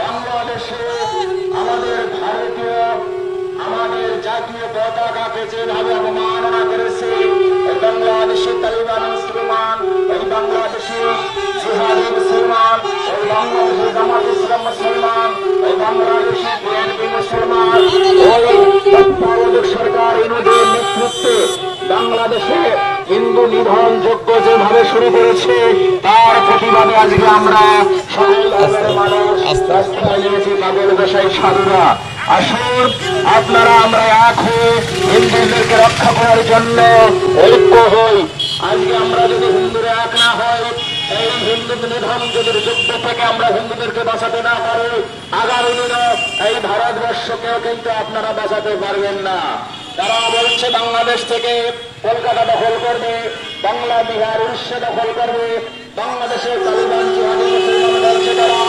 বাংলাদেশে আমাদের ভারতীয় আমাদের জাতীয় পতাকাকে যেভাবে অবমাননা করেছে, এই বাংলাদেশি তালিবান মুসলমান, এই বাংলাদেশি জিহাদি মুসলমান, এই বাংলাদেশি জামাত ইসলাম মুসলমান, এই বাংলাদেশি বিএনপি মুসলমান, ওই তত্ত্বাবধায়ক সরকার ইনুদের নেতৃত্বে বাংলাদেশে হিন্দু নিধনযজ্ঞ যেভাবে শুরু করেছে, তার প্রতিবাদে আজকে আমরা সকল ধর্মের মানুষ রাস্তায় নেমেছি। পাগল গোসাই সাধুরা, আসুন আপনারা আমরা এক হয়ে হিন্দুদেরকে রক্ষা করার জন্য ঐক্য হই। আজকে আমরা যদি হিন্দুরা এক না হয়, এই হিন্দু নিধন যদি যুদ্ধ থেকে আমরা হিন্দুদেরকে বাঁচাতে না পারি, আগামী দিনে এই ভারতবর্ষকেও কিন্তু আপনারা বাঁচাতে পারবেন না। তারা বলছে বাংলাদেশ থেকে কলকাতা দখল করবে, বাংলা বিহার উড়িষ্যা দখল করবে, বাংলাদেশের তালিবান জিহাদি মুসলমান বলছে তারা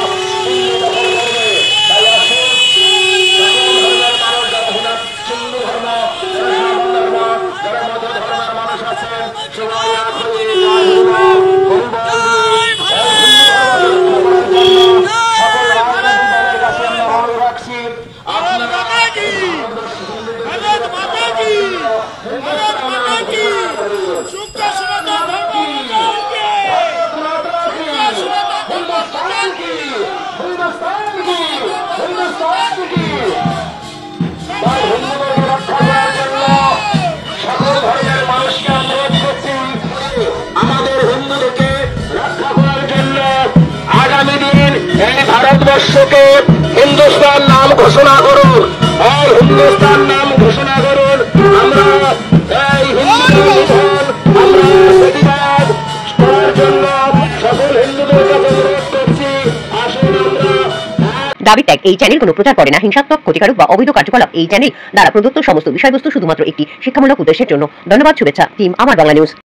দিল্লি দখল করবে। তাই আসুন সকল ধর্মের মানুষ, যারা হিন্দু ধর্ম, যারা সনাতন ধর্ম, যারা মধ্য ধর্মের মানুষ আছেন, সবাই এক হয়ে সকল রাজনৈতিক দলের কাছে আমরা অনুরোধ রাখছি, আপনারা সকল ধর্মের মানুষকে অনুরোধ করছি, আমাদের হিন্দুদেরকে রক্ষা করার জন্য আগামী দিন এই ভারতবর্ষকে হিন্দুস্তান নাম ঘোষণা করুন, এই হিন্দুস্তান নাম ঘোষণা করুন। আমরা এই হিন্দু আমরা প্রতিবাদ করার জন্য সকল হিন্দুদের কাছে অনুরোধ করছি, আসুন আমরা। দাবি ত্যাগ এই চ্যানেল কোনো প্রচার করে না। হিংসাত্মক, ক্ষতিকারক বা অবৈধ কার্যকলাপ এই চ্যানেল দ্বারা প্রদত্ত সমস্ত বিষয়বস্তু শুধুমাত্র একটি শিক্ষামূলক উদ্দেশ্যের জন্য। ধন্যবাদ। শুভেচ্ছা টিম আমার বাংলা নিউজ।